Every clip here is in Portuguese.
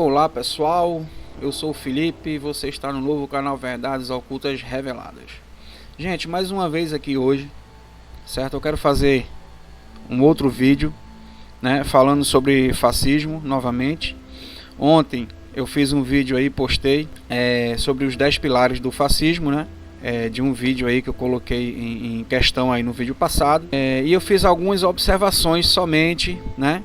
Olá pessoal, eu sou o Felipe e você está no novo canal Verdades Ocultas Reveladas. Gente, mais uma vez aqui hoje, certo? Eu quero fazer um outro vídeo, né, falando sobre fascismo novamente. Ontem eu fiz um vídeo aí, postei sobre os 10 pilares do fascismo, né? De um vídeo aí que eu coloquei em questão aí no vídeo passado. E eu fiz algumas observações somente, né?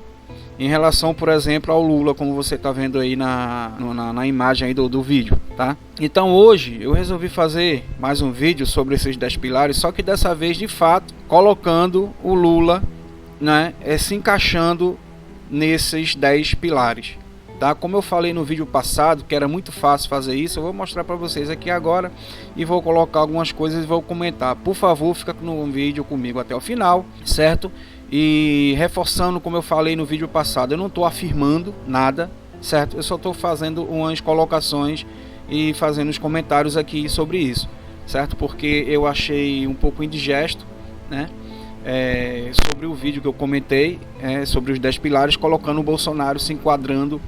Em relação, por exemplo, ao Lula, como você está vendo aí na imagem aí do vídeo, tá? Então hoje eu resolvi fazer mais um vídeo sobre esses 10 pilares, só que dessa vez de fato colocando o Lula, né, se encaixando nesses 10 pilares, tá? Como eu falei no vídeo passado que era muito fácil fazer isso, eu vou mostrar para vocês aqui agora e vou colocar algumas coisas e vou comentar. Por favor, fica no vídeo comigo até o final, certo? E reforçando, como eu falei no vídeo passado, eu não estou afirmando nada, certo? Eu só estou fazendo umas colocações e fazendo os comentários aqui sobre isso, certo? Porque eu achei um pouco indigesto, né? Sobre o vídeo que eu comentei sobre os 10 pilares, colocando o Bolsonaro se enquadrando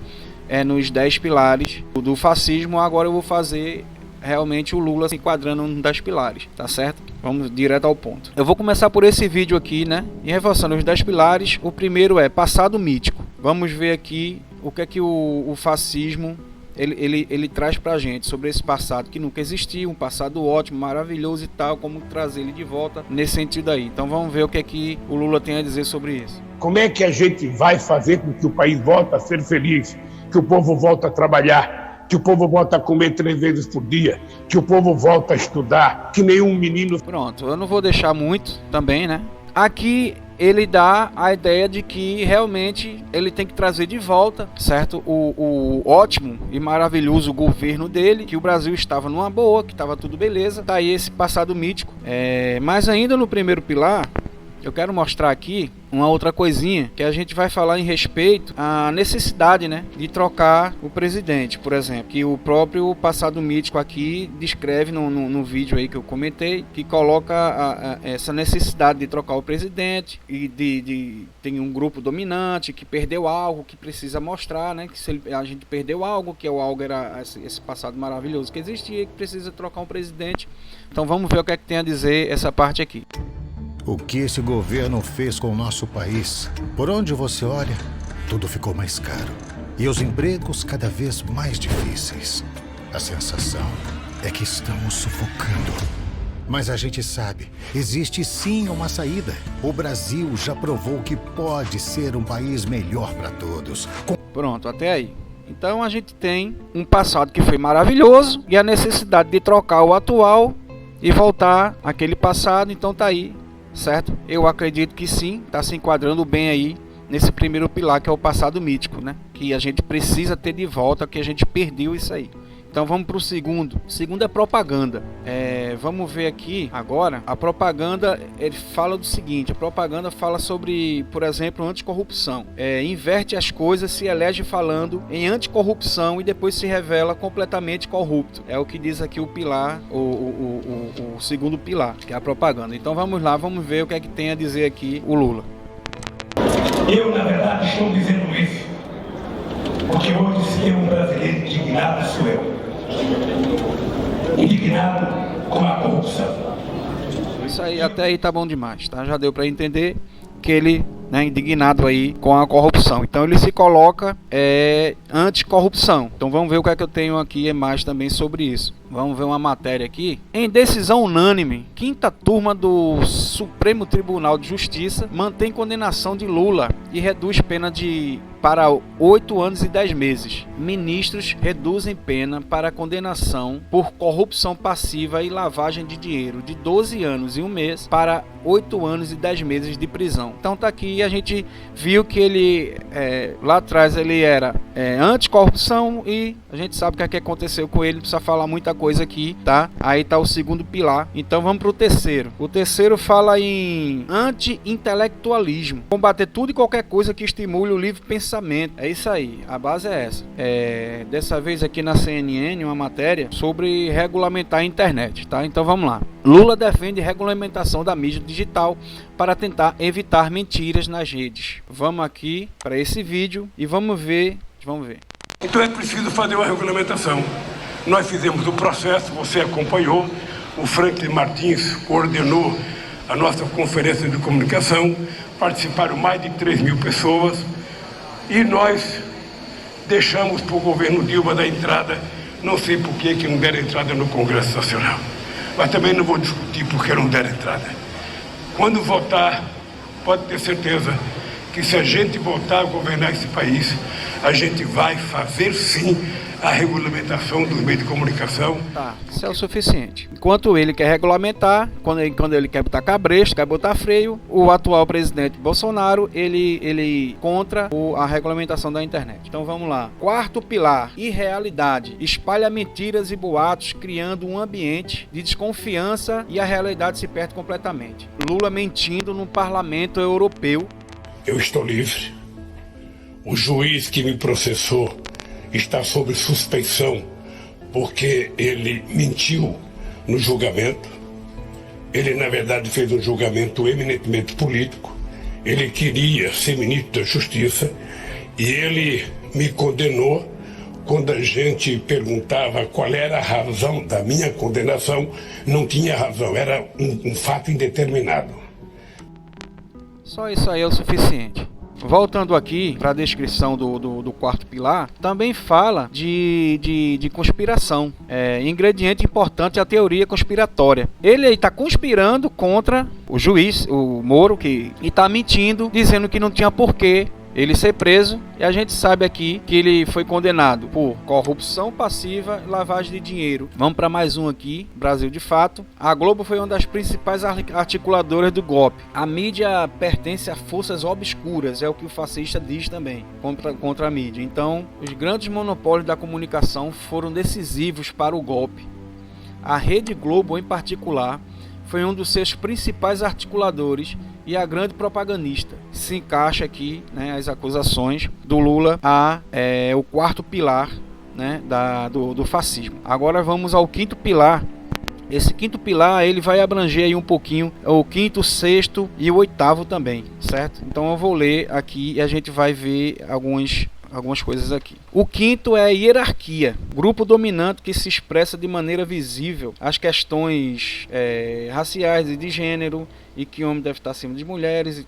nos 10 pilares do fascismo. Agora eu vou fazer realmente o Lula se enquadrando nos 10 pilares, tá certo? Vamos direto ao ponto. Eu vou começar por esse vídeo aqui, né? E reforçando os 10 pilares. O primeiro é passado mítico. Vamos ver aqui o que é que o fascismo ele traz pra gente sobre esse passado que nunca existiu, um passado ótimo, maravilhoso e tal, como trazer ele de volta nesse sentido aí. Então vamos ver o que é que o Lula tem a dizer sobre isso. Como é que a gente vai fazer com que o país volte a ser feliz, que o povo volte a trabalhar, que o povo volte a comer 3 vezes por dia, que o povo volte a estudar, que nenhum menino... Pronto, eu não vou deixar muito também, né? Aqui ele dá a ideia de que realmente ele tem que trazer de volta, certo? O ótimo e maravilhoso governo dele, que o Brasil estava numa boa, que estava tudo beleza. Tá aí esse passado mítico. Mas ainda no primeiro pilar, eu quero mostrar aqui uma outra coisinha que a gente vai falar em respeito à necessidade, né, de trocar o presidente, por exemplo, que o próprio passado mítico aqui descreve no vídeo aí que eu comentei, que coloca essa necessidade de trocar o presidente e tem um grupo dominante que perdeu algo, que precisa mostrar, né, que se a gente perdeu algo, que o algo era esse passado maravilhoso que existia, que precisa trocar um presidente. Então vamos ver o que é que tem a dizer essa parte aqui. O que esse governo fez com o nosso país? Por onde você olha, tudo ficou mais caro. E os empregos cada vez mais difíceis. A sensação é que estamos sufocando. Mas a gente sabe, existe sim uma saída. O Brasil já provou que pode ser um país melhor para todos. Pronto, até aí. Então a gente tem um passado que foi maravilhoso e a necessidade de trocar o atual e voltar àquele passado. Então tá aí. Certo? Eu acredito que sim, está se enquadrando bem aí nesse primeiro pilar, que é o passado mítico, né? Que a gente precisa ter de volta, que a gente perdeu isso aí. Então vamos para o segundo. O segundo é propaganda. Vamos ver aqui agora. A propaganda, ele fala do seguinte: a propaganda fala sobre, por exemplo, anticorrupção. Inverte as coisas, se elege falando em anticorrupção e depois se revela completamente corrupto. É o que diz aqui o pilar, o segundo pilar, que é a propaganda. Então vamos lá, vamos ver o que é que tem a dizer aqui o Lula. Eu, na verdade, estou dizendo isso porque hoje, se tem um brasileiro indignado, sou eu. Indignado com a corrupção. Isso aí, até aí tá bom demais, tá? Já deu para entender que ele, né, indignado aí com a corrupção. Então ele se coloca anticorrupção. Então vamos ver o que é que eu tenho aqui mais também sobre isso. Vamos ver uma matéria aqui. Em decisão unânime, 5ª turma do Supremo Tribunal de Justiça mantém condenação de Lula e reduz pena para 8 anos e 10 meses. Ministros reduzem pena para condenação por corrupção passiva e lavagem de dinheiro de 12 anos e 1 mês para 8 anos e 10 meses de prisão. Então tá aqui, a gente viu que ele lá atrás ele era anticorrupção e a gente sabe o que aconteceu com ele, não precisa falar muita coisa aqui, tá? Aí tá o segundo pilar. Então vamos pro terceiro. O terceiro fala em anti-intelectualismo, combater tudo e qualquer coisa que estimule o livre pensamento. É isso aí, a base é essa. Dessa vez aqui na CNN uma matéria sobre regulamentar a internet, tá? Então vamos lá. Lula defende regulamentação da mídia digital para tentar evitar mentiras nas redes. Vamos aqui para esse vídeo e vamos ver. Então é preciso fazer uma regulamentação. Nós fizemos o processo, você acompanhou, o Franklin Martins coordenou a nossa conferência de comunicação, participaram mais de 3.000 pessoas e nós deixamos para o governo Dilma dar entrada, não sei por que não deram entrada no Congresso Nacional, mas também não vou discutir por que não deram entrada. Quando votar, pode ter certeza que se a gente voltar a governar esse país, a gente vai fazer sim a regulamentação dos meios de comunicação. Tá, isso é o suficiente. Enquanto ele quer regulamentar, quando ele quer botar cabresto, quer botar freio, o atual presidente Bolsonaro, ele contra a regulamentação da internet. Então vamos lá. Quarto pilar, irrealidade. Espalha mentiras e boatos, criando um ambiente de desconfiança e a realidade se perde completamente. Lula mentindo no Parlamento Europeu. Eu estou livre. O juiz que me processou está sob suspeição porque ele mentiu no julgamento. Ele, na verdade, fez um julgamento eminentemente político. Ele queria ser ministro da Justiça e ele me condenou. Quando a gente perguntava qual era a razão da minha condenação, não tinha razão, era um fato indeterminado. Só isso aí é o suficiente. Voltando aqui para a descrição do quarto pilar, também fala de conspiração. Ingrediente importante é a teoria conspiratória. Ele está conspirando contra o juiz, o Moro, e está mentindo, dizendo que não tinha porquê ele ser preso, e a gente sabe aqui que ele foi condenado por corrupção passiva e lavagem de dinheiro. Vamos para mais um aqui, Brasil de Fato. A Globo foi uma das principais articuladoras do golpe. A mídia pertence a forças obscuras, é o que o fascista diz também, contra a mídia. Então, os grandes monopólios da comunicação foram decisivos para o golpe. A Rede Globo, em particular, foi um dos seus principais articuladores e a grande propagandista. Se encaixa aqui, né, as acusações do Lula o quarto pilar, né, do fascismo. Agora vamos ao quinto pilar. Esse quinto pilar ele vai abranger aí um pouquinho o quinto, sexto e o oitavo também, certo? Então eu vou ler aqui e a gente vai ver algumas coisas aqui. O quinto é a hierarquia, grupo dominante que se expressa de maneira visível as questões raciais e de gênero, e que o homem deve estar acima de mulheres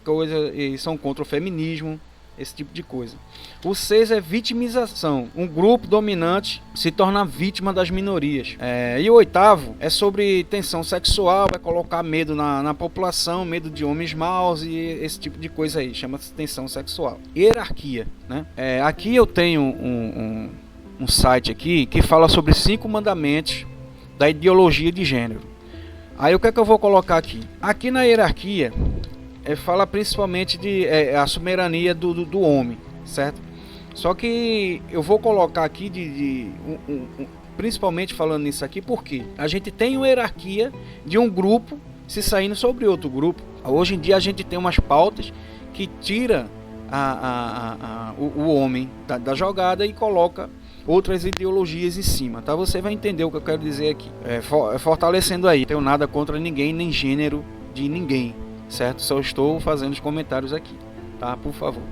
e são contra o feminismo, esse tipo de coisa. O 6 é vitimização, um grupo dominante se torna vítima das minorias. E o oitavo é sobre tensão sexual, vai colocar medo na população, medo de homens maus e esse tipo de coisa aí, chama-se tensão sexual. Hierarquia, né? Aqui eu tenho um site aqui que fala sobre 5 mandamentos da ideologia de gênero. Aí o que é que eu vou colocar aqui? Aqui na hierarquia fala principalmente de a soberania do homem, certo? Só que eu vou colocar aqui principalmente falando nisso aqui porque a gente tem uma hierarquia de um grupo se saindo sobre outro grupo. Hoje em dia a gente tem umas pautas que tira o homem da jogada e coloca outras ideologias em cima, tá? Você vai entender o que eu quero dizer aqui. Fortalecendo aí, não tenho nada contra ninguém, nem gênero de ninguém, certo? Só estou fazendo os comentários aqui, tá? Por favor.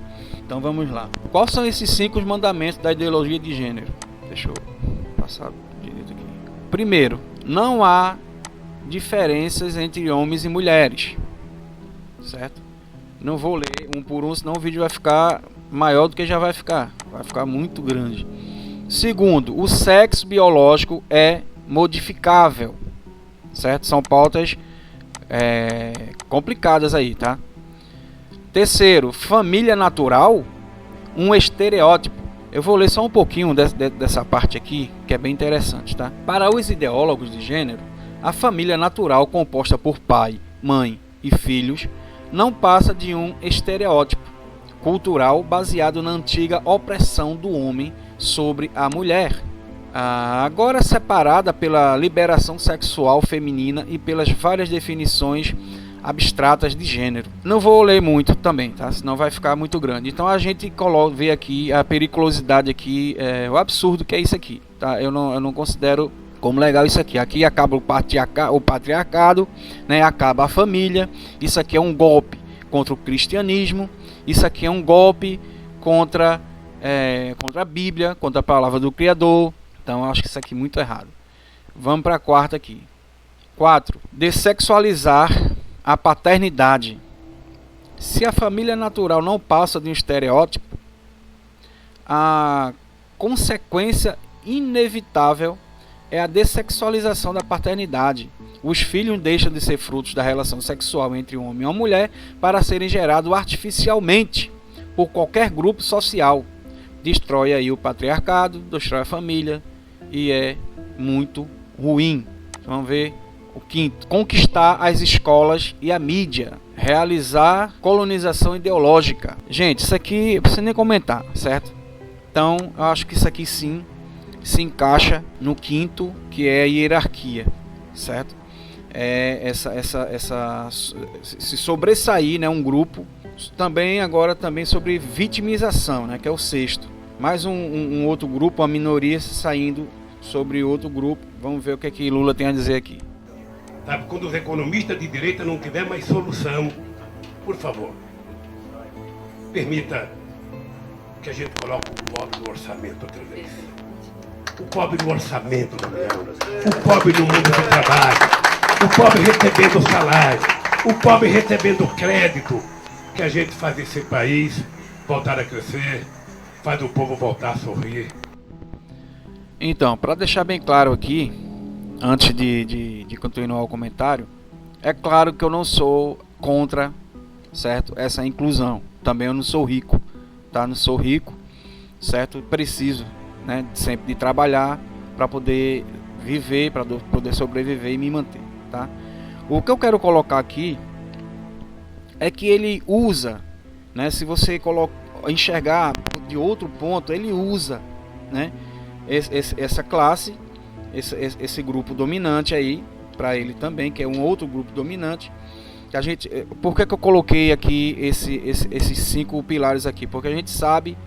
Então vamos lá. Quais são esses 5 mandamentos da ideologia de gênero? Deixa eu passar direito aqui. Primeiro, não há diferenças entre homens e mulheres, certo? Não vou ler um por um, senão o vídeo vai ficar maior do que já vai ficar muito grande. Segundo, o sexo biológico é modificável, certo? São pautas complicadas aí, tá? Terceiro, família natural, um estereótipo. Eu vou ler só um pouquinho dessa parte aqui, que é bem interessante, tá? Para os ideólogos de gênero, a família natural composta por pai, mãe e filhos não passa de um estereótipo cultural baseado na antiga opressão do homem sobre a mulher, agora separada pela liberação sexual feminina e pelas várias definições abstratas de gênero. Não vou ler muito também, tá? Senão vai ficar muito grande. Então a gente vê aqui a periculosidade aqui, o absurdo que é isso aqui, tá? Eu não considero como legal isso aqui. Aqui acaba o patriarcado, né? Acaba a família. Isso aqui é um golpe contra o cristianismo. Isso aqui é um golpe contra contra a Bíblia, contra a palavra do Criador. Então eu acho que isso aqui é muito errado. Vamos para a quarta aqui. 4. Dessexualizar a paternidade. Se a família natural não passa de um estereótipo, a consequência inevitável é a dessexualização da paternidade. Os filhos deixam de ser frutos da relação sexual entre um homem e uma mulher para serem gerados artificialmente por qualquer grupo social. Destrói aí o patriarcado, destrói a família e é muito ruim. Vamos ver o quinto. Conquistar as escolas e a mídia. Realizar colonização ideológica. Gente, isso aqui não precisa nem comentar, certo? Então, eu acho que isso aqui sim se encaixa no quinto, que é a hierarquia, certo? Se sobressair, né, um grupo. Também agora também sobre vitimização, né, que é o sexto. Mais um outro grupo, uma minoria saindo sobre outro grupo. Vamos ver o que é que Lula tem a dizer aqui. Sabe, quando os economistas de direita não tiver mais solução, por favor, permita que a gente coloque o pobre no orçamento outra vez. O pobre no orçamento da União, o pobre no mundo do trabalho, o pobre recebendo salário, o pobre recebendo crédito, que a gente faz esse país voltar a crescer, faz o povo voltar a sorrir. Então, para deixar bem claro aqui, antes de continuar o comentário, é claro que eu não sou contra, certo, essa inclusão. Também eu não sou rico, tá? Não sou rico, certo? Preciso, né, sempre de trabalhar para poder viver, para poder sobreviver e me manter, tá? O que eu quero colocar aqui é que ele usa, né, se você enxergar de outro ponto, ele usa, né, essa classe, esse grupo dominante aí, para ele também, que é um outro grupo dominante. A gente, por que eu coloquei aqui esses 5 pilares aqui? Porque a gente sabe,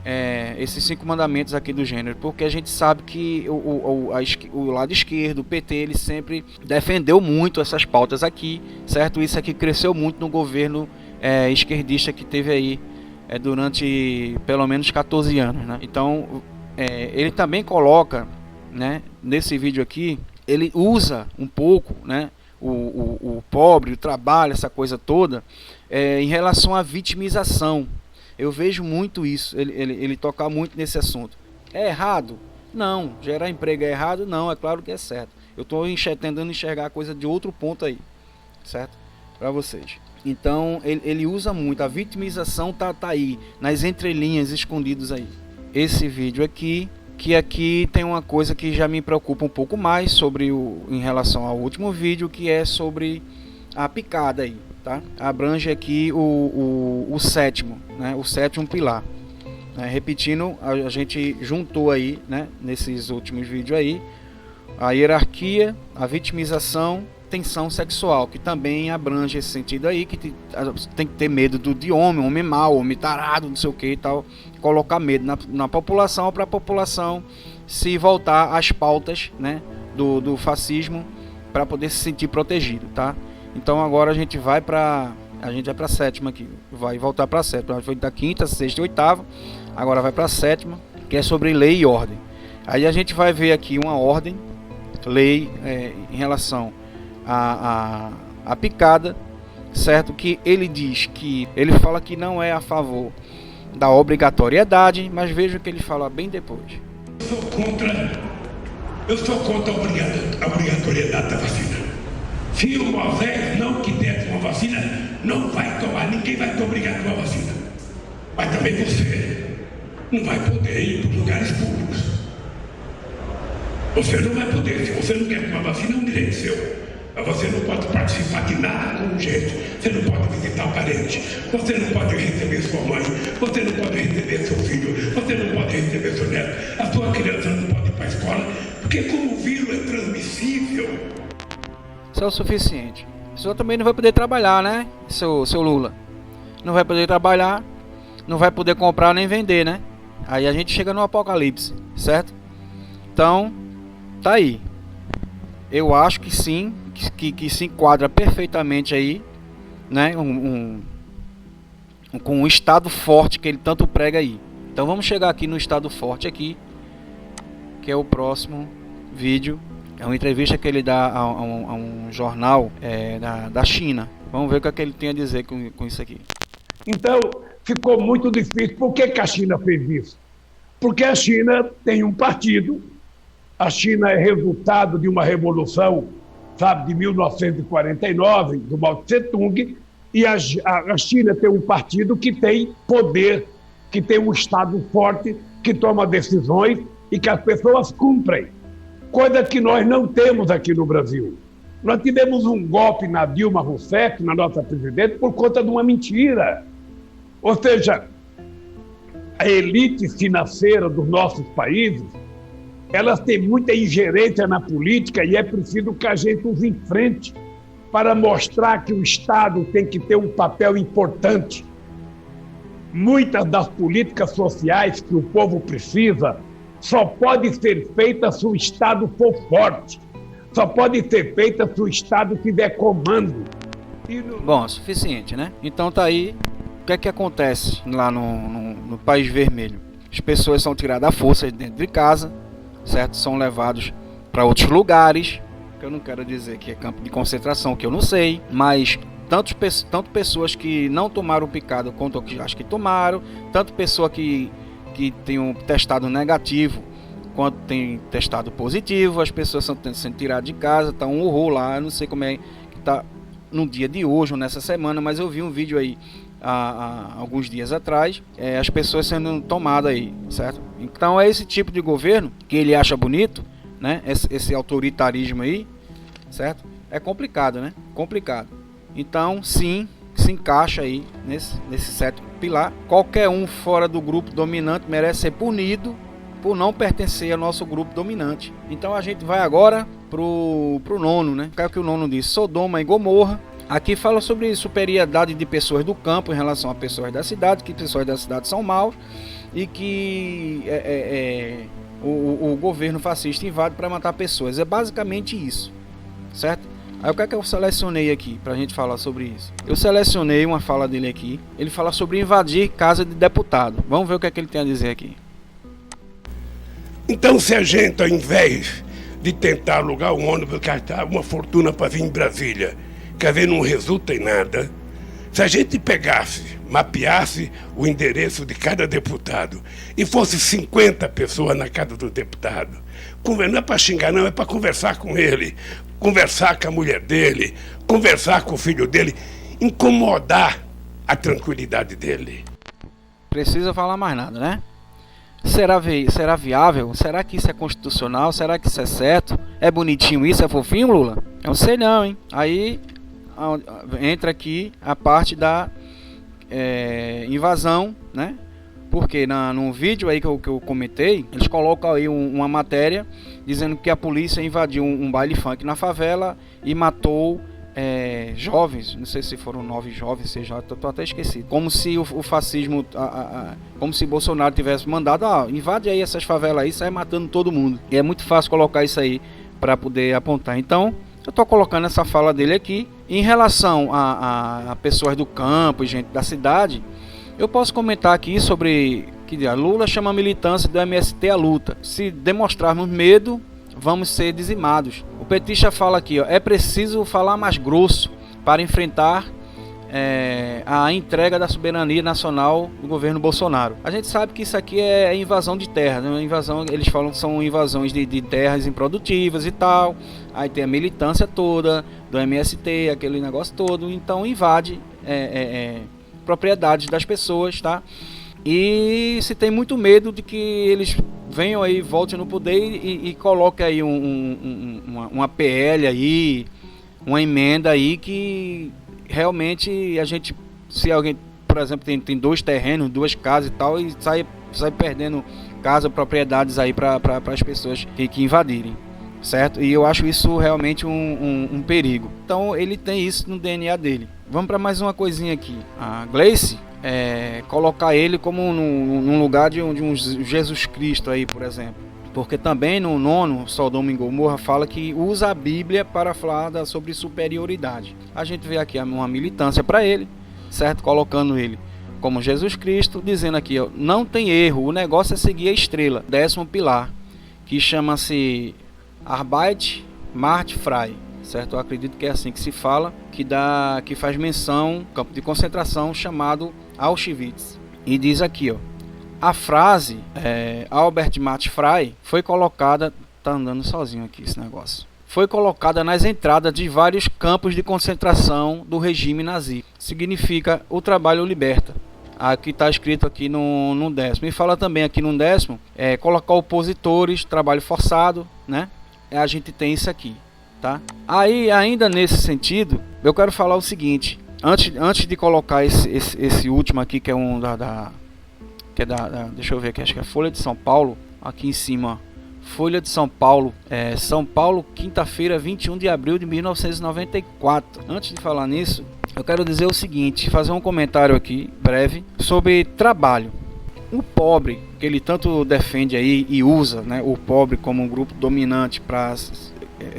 esses 5 mandamentos aqui do gênero, porque a gente sabe que o lado esquerdo, o PT, ele sempre defendeu muito essas pautas aqui, certo? Isso aqui cresceu muito no governo esquerdista que teve aí durante pelo menos 14 anos, né? Então, ele também coloca, né, nesse vídeo aqui, ele usa um pouco, né, o pobre, o trabalho, essa coisa toda, em relação à vitimização. Eu vejo muito isso, ele toca muito nesse assunto. É errado? Não. Gerar emprego é errado? Não, é claro que é certo. Eu estou tentando enxergar a coisa de outro ponto aí, certo? Para vocês. Então, ele usa muito, a vitimização tá aí, nas entrelinhas, escondidos aí. Esse vídeo aqui, que aqui tem uma coisa que já me preocupa um pouco mais em relação ao último vídeo, que é sobre a picada aí, tá? Abrange aqui o sétimo, né? O sétimo pilar. Repetindo, a gente juntou aí, né, nesses últimos vídeos aí, a hierarquia, a vitimização, tensão sexual, que também abrange esse sentido aí, que tem que ter medo de homem mau, homem tarado, não sei o que e tal, colocar medo na população, para a população se voltar às pautas, né, do fascismo, para poder se sentir protegido, tá? Então agora a gente vai para a sétima aqui, vai voltar para a sétima, foi da quinta, sexta e oitava, agora vai para a sétima, que é sobre lei e ordem. Aí a gente vai ver aqui uma ordem, lei em relação a picada, certo? Que ele diz que ele fala que não é a favor da obrigatoriedade, mas veja o que ele fala bem depois. Eu sou contra a obrigatoriedade da vacina. Se o Moisés não quiser uma vacina, não vai tomar, ninguém vai te obrigar a tomar vacina. Mas também você não vai poder ir para lugares públicos. Você não vai poder, se você não quer tomar vacina, é um direito seu. Você não pode participar de nada com gente, você não pode visitar o parente, você não pode receber sua mãe, você não pode receber seu filho, você não pode receber seu neto, a sua criança não pode ir para a escola, porque como o vírus é transmissível. Isso é o suficiente. O senhor também não vai poder trabalhar, né, seu Lula? Não vai poder trabalhar, não vai poder comprar nem vender, né? Aí a gente chega no apocalipse, certo? Então, tá aí. Eu acho que sim, que se enquadra perfeitamente aí, né, com um estado forte que ele tanto prega aí, Então vamos chegar aqui no Estado Forte aqui, que é o próximo vídeo. É uma entrevista que ele dá a um jornal da China. Vamos ver o que ele tem a dizer com isso aqui. Então, ficou muito difícil. Por que a China fez isso? Porque a China tem um partido, a China é resultado de uma revolução, sabe, de 1949, do Mao Tse-tung, e a China tem um partido que tem poder, que tem um Estado forte, que toma decisões e que as pessoas cumprem. Coisa que nós não temos aqui no Brasil. Nós tivemos um golpe na Dilma Rousseff, na nossa presidente, por conta de uma mentira. Ou seja, a elite financeira dos nossos países, elas têm muita ingerência na política e é preciso que a gente os enfrente para mostrar que o Estado tem que ter um papel importante. Muitas das políticas sociais que o povo precisa só pode ser feita se o Estado for forte. Só pode ser feita se o Estado tiver comando. Bom, suficiente, né? Então tá aí. O que é que acontece lá no País Vermelho? As pessoas são tiradas à força dentro de casa, certo? São levados para outros lugares, que eu não quero dizer que é campo de concentração, que eu não sei, mas tanto pessoas que não tomaram o picado quanto que acho que tomaram, tanto pessoa que tem um testado negativo quanto tem testado positivo, as pessoas estão sendo tiradas de casa, tá um horror lá. Eu não sei como é que tá no dia de hoje ou nessa semana, mas eu vi um vídeo aí há alguns dias atrás, as pessoas sendo tomadas aí, certo? Então é esse tipo de governo que ele acha bonito, né? Esse autoritarismo aí, certo? É complicado, né? Complicado. Então sim, se encaixa aí nesse sétimo pilar. Qualquer um fora do grupo dominante merece ser punido por não pertencer ao nosso grupo dominante. Então a gente vai agora pro nono, né? O que o nono diz? Sodoma e Gomorra. Aqui fala sobre superioridade de pessoas do campo em relação a pessoas da cidade, que pessoas da cidade são maus e que o governo fascista invade para matar pessoas. É basicamente isso, certo? Aí o que é que eu selecionei aqui pra gente falar sobre isso? Eu selecionei uma fala dele aqui. Ele fala sobre invadir casa de deputado. Vamos ver o que é que ele tem a dizer aqui. Então, se a gente, ao invés de tentar alugar um ônibus, gastar uma fortuna para vir em Brasília, quer ver, não resulta em nada, se a gente pegasse, mapeasse o endereço de cada deputado e fosse 50 pessoas na casa do deputado, não é para xingar não, é para conversar com ele, conversar com a mulher dele, conversar com o filho dele, incomodar a tranquilidade dele. Precisa falar mais nada, né? Será viável? Será que isso é constitucional? Será que isso é certo? É bonitinho isso? É fofinho, Lula? Eu não sei não, hein? Aí entra aqui a parte da invasão, né? Porque no vídeo aí que eu comentei, eles colocam aí uma matéria dizendo que a polícia invadiu um baile funk na favela e matou jovens, não sei se foram 9 jovens, seja, tô até esquecido. Como se o fascismo, como se Bolsonaro tivesse mandado, invade aí essas favelas aí, sai matando todo mundo. E é muito fácil colocar isso aí para poder apontar. Então, eu tô colocando essa fala dele aqui. Em relação a pessoas do campo e gente da cidade, eu posso comentar aqui sobre que a Lula chama a militância do MST à luta. Se demonstrarmos medo, vamos ser dizimados. O petista fala aqui, é preciso falar mais grosso para enfrentar a entrega da soberania nacional do governo Bolsonaro. A gente sabe que isso aqui é invasão de terra, né? Invasão, eles falam que são invasões de terras improdutivas e tal. Aí tem a militância toda do MST, aquele negócio todo. Então invade propriedades das pessoas, tá? E se tem muito medo de que eles venham aí, voltem no poder e coloquem aí uma PL aí, uma emenda aí que realmente a gente, se alguém, por exemplo, tem 2 terrenos, 2 casas e tal, e sai perdendo casa, propriedades aí para as pessoas que invadirem, certo? E eu acho isso realmente um perigo. Então ele tem isso no DNA dele. Vamos para mais uma coisinha aqui. A Gleice, colocar ele como num lugar de um Jesus Cristo aí, por exemplo. Porque também no nono Sodoma e Gomorra fala que usa a Bíblia para falar sobre superioridade. A gente vê aqui uma militância para ele, certo? Colocando ele como Jesus Cristo, dizendo aqui, ó, não tem erro, o negócio é seguir a estrela, 10º pilar, que chama-se Arbeit macht frei, certo? Eu acredito que é assim que se fala, que faz menção campo de concentração chamado Auschwitz. E diz aqui, ó, a frase Arbeit macht frei foi colocada, tá andando sozinho aqui esse negócio, foi colocada nas entradas de vários campos de concentração do regime nazi. Significa o trabalho liberta. Aqui está escrito aqui no 10º. E fala também aqui no 10º, colocar opositores, trabalho forçado, né? A gente tem isso aqui, tá? Aí, ainda nesse sentido, eu quero falar o seguinte. Antes de colocar esse último aqui, que é um deixa eu ver aqui, acho que é Folha de São Paulo, aqui em cima, ó. Folha de São Paulo, São Paulo, quinta-feira, 21 de abril de 1994. Antes de falar nisso, eu quero dizer o seguinte, fazer um comentário aqui, breve, sobre trabalho. O pobre, que ele tanto defende aí e usa, né, o pobre como um grupo dominante para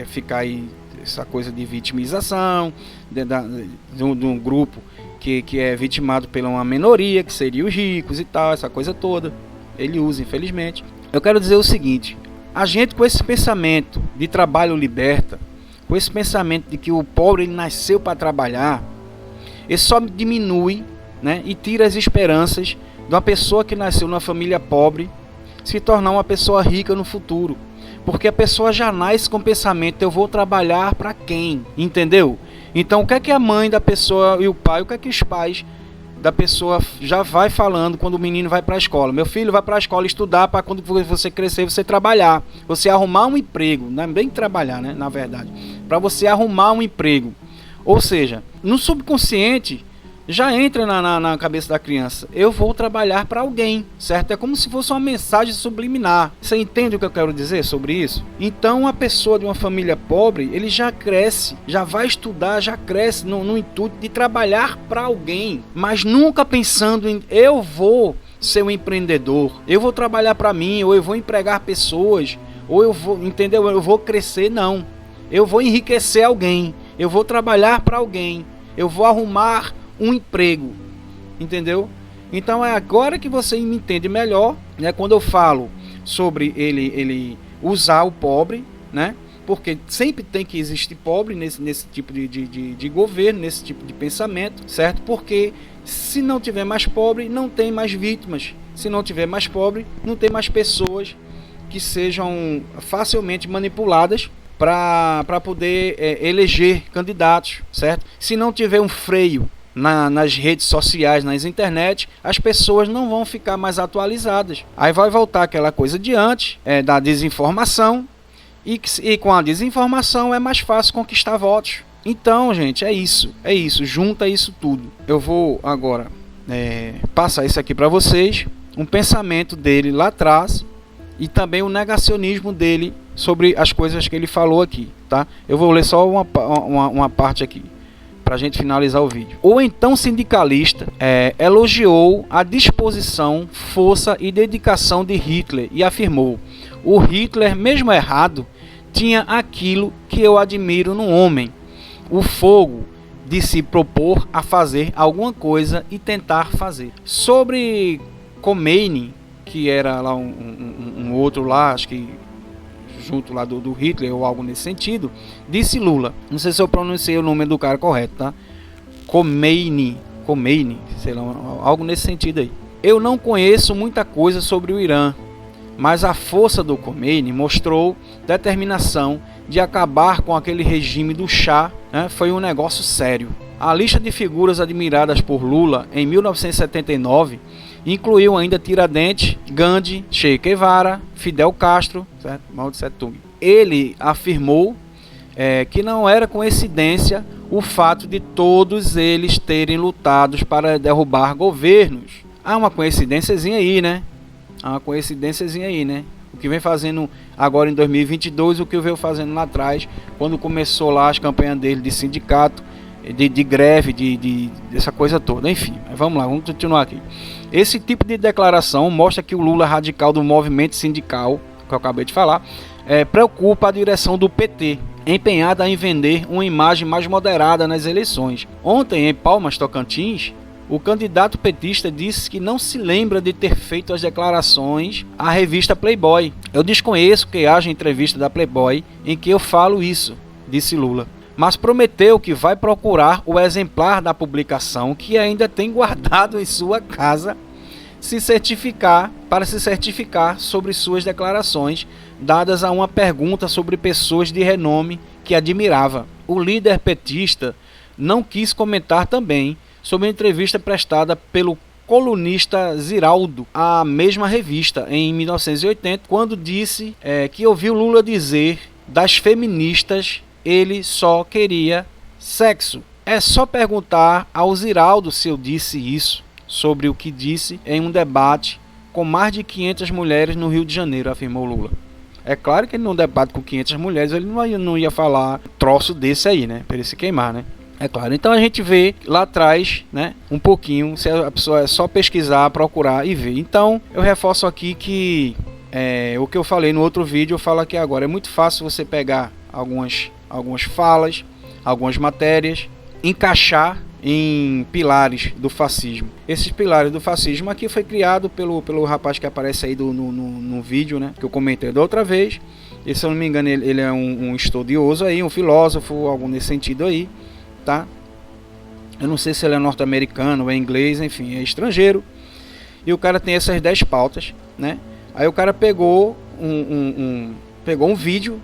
ficar aí, essa coisa de vitimização, de um grupo que é vitimado pela uma minoria, que seria os ricos e tal, essa coisa toda. Ele usa, infelizmente. Eu quero dizer o seguinte, a gente com esse pensamento de trabalho liberta, com esse pensamento de que o pobre ele nasceu para trabalhar, ele só diminui, né, e tira as esperanças de uma pessoa que nasceu numa família pobre se tornar uma pessoa rica no futuro. Porque a pessoa já nasce com o pensamento, eu vou trabalhar para quem? Entendeu? Então o que é que a mãe da pessoa e o pai, o que é que os pais da pessoa já vai falando quando o menino vai para a escola? Meu filho vai para a escola estudar para quando você crescer você trabalhar, você arrumar um emprego, não é bem trabalhar, né, na verdade, para você arrumar um emprego. Ou seja, no subconsciente já entra na cabeça da criança, eu vou trabalhar para alguém, certo? É como se fosse uma mensagem subliminar. Você entende o que eu quero dizer sobre isso? Então a pessoa de uma família pobre, ele já cresce, já vai estudar, já cresce no intuito de trabalhar para alguém, mas nunca pensando em eu vou ser um empreendedor, eu vou trabalhar para mim, ou eu vou empregar pessoas, ou eu vou, entendeu? Eu vou crescer, não. Eu vou enriquecer alguém, eu vou trabalhar para alguém, eu vou arrumar um emprego, entendeu? Então é agora que você me entende melhor, né? Quando eu falo sobre ele usar o pobre, né? Porque sempre tem que existir pobre nesse tipo de governo, nesse tipo de pensamento, certo? Porque se não tiver mais pobre, não tem mais vítimas. Se não tiver mais pobre, não tem mais pessoas que sejam facilmente manipuladas para poder eleger candidatos, certo? Se não tiver um freio nas redes sociais, nas internet, as pessoas não vão ficar mais atualizadas. Aí vai voltar aquela coisa de antes, da desinformação, e com a desinformação é mais fácil conquistar votos. Então, gente, é isso, junta isso tudo. Eu vou agora passar isso aqui para vocês, um pensamento dele lá atrás, e também o negacionismo dele sobre as coisas que ele falou aqui, tá? Eu vou ler só uma parte aqui, para a gente finalizar o vídeo. O então sindicalista elogiou a disposição, força e dedicação de Hitler e afirmou: o Hitler, mesmo errado, tinha aquilo que eu admiro no homem, o fogo de se propor a fazer alguma coisa e tentar fazer. Sobre Khomeini, que era lá um outro lá, acho que junto lá do Hitler ou algo nesse sentido, disse Lula, não sei se eu pronunciei o nome do cara correto, tá? Khomeini, sei lá, algo nesse sentido aí. Eu não conheço muita coisa sobre o Irã, mas a força do Khomeini mostrou determinação de acabar com aquele regime do Shah, né? Foi um negócio sério. A lista de figuras admiradas por Lula em 1979 incluiu ainda Tiradentes, Gandhi, Che Guevara, Fidel Castro, certo? Mao Tse Tung. Ele afirmou que não era coincidência o fato de todos eles terem lutado para derrubar governos. Há uma coincidênciazinha aí, né? O que vem fazendo agora em 2022, o que veio fazendo lá atrás, quando começou lá as campanhas dele de sindicato, de greve, dessa coisa toda. Enfim, vamos lá, vamos continuar aqui. Esse tipo de declaração mostra que o Lula radical do movimento sindical, que eu acabei de falar, preocupa a direção do PT, empenhada em vender uma imagem mais moderada nas eleições. Ontem, em Palmas, Tocantins, O candidato petista disse que não se lembra de ter feito as declarações à revista Playboy. Eu desconheço que haja entrevista da Playboy em que eu falo isso, disse Lula. Mas prometeu que vai procurar o exemplar da publicação que ainda tem guardado em sua casa para se certificar sobre suas declarações dadas a uma pergunta sobre pessoas de renome que admirava. O líder petista não quis comentar também sobre a entrevista prestada pelo colunista Ziraldo à mesma revista em 1980, quando disse que ouviu Lula dizer das feministas ele só queria sexo. É só perguntar ao Ziraldo se eu disse isso, sobre o que disse em um debate com mais de 500 mulheres no Rio de Janeiro, afirmou Lula. É claro que num debate com 500 mulheres ele não ia falar troço desse aí, né? Para ele se queimar, né? É claro. Então a gente vê lá atrás, né? Um pouquinho, se a pessoa é só pesquisar, procurar e ver. Então eu reforço aqui que o que eu falei no outro vídeo, eu falo aqui agora. É muito fácil você pegar algumas falas, algumas matérias, encaixar em pilares do fascismo. Esses pilares do fascismo aqui foi criado pelo rapaz que aparece aí no vídeo, né, que eu comentei da outra vez. E, se eu não me engano, ele é um estudioso aí, um filósofo, algo nesse sentido aí, tá? Eu não sei se ele é norte-americano, é inglês, enfim, é estrangeiro. E o cara tem essas 10 pautas, né? Aí o cara pegou um vídeo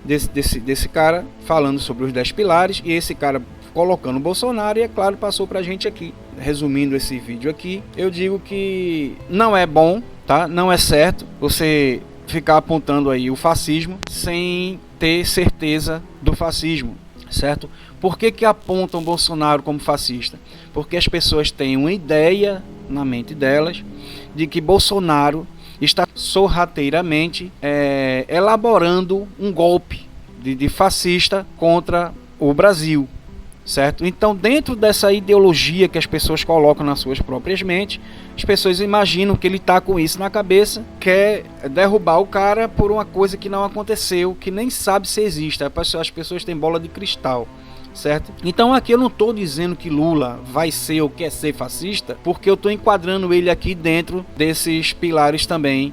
desse cara falando sobre os 10 pilares, e esse cara colocando o Bolsonaro, e é claro, passou pra gente aqui. Resumindo esse vídeo aqui, eu digo que não é bom, tá? Não é certo você ficar apontando aí o fascismo sem ter certeza do fascismo, certo? Por que apontam Bolsonaro como fascista? Porque as pessoas têm uma ideia na mente delas de que Bolsonaro está sorrateiramente elaborando um golpe de fascista contra o Brasil, certo? Então, dentro dessa ideologia que as pessoas colocam nas suas próprias mentes, as pessoas imaginam que ele está com isso na cabeça, quer derrubar o cara por uma coisa que não aconteceu, que nem sabe se existe. As pessoas têm bola de cristal, certo? Então aqui eu não estou dizendo que Lula vai ser ou quer ser fascista, porque eu estou enquadrando ele aqui dentro desses pilares também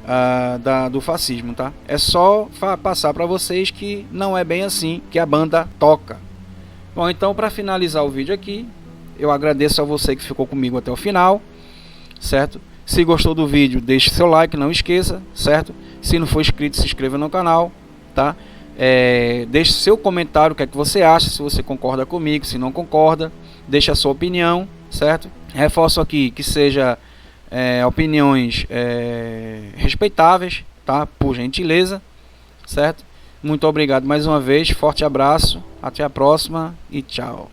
do fascismo, tá? É só passar para vocês que não é bem assim que a banda toca. Bom, então para finalizar o vídeo aqui, eu agradeço a você que ficou comigo até o final, certo? Se gostou do vídeo, deixe seu like, não esqueça, certo? Se não for inscrito, se inscreva no canal, tá? Deixe seu comentário, o que é que você acha, se você concorda comigo, se não concorda, deixe a sua opinião, certo? Reforço aqui que seja opiniões respeitáveis, tá? Por gentileza, certo? Muito obrigado mais uma vez, forte abraço, até a próxima e tchau.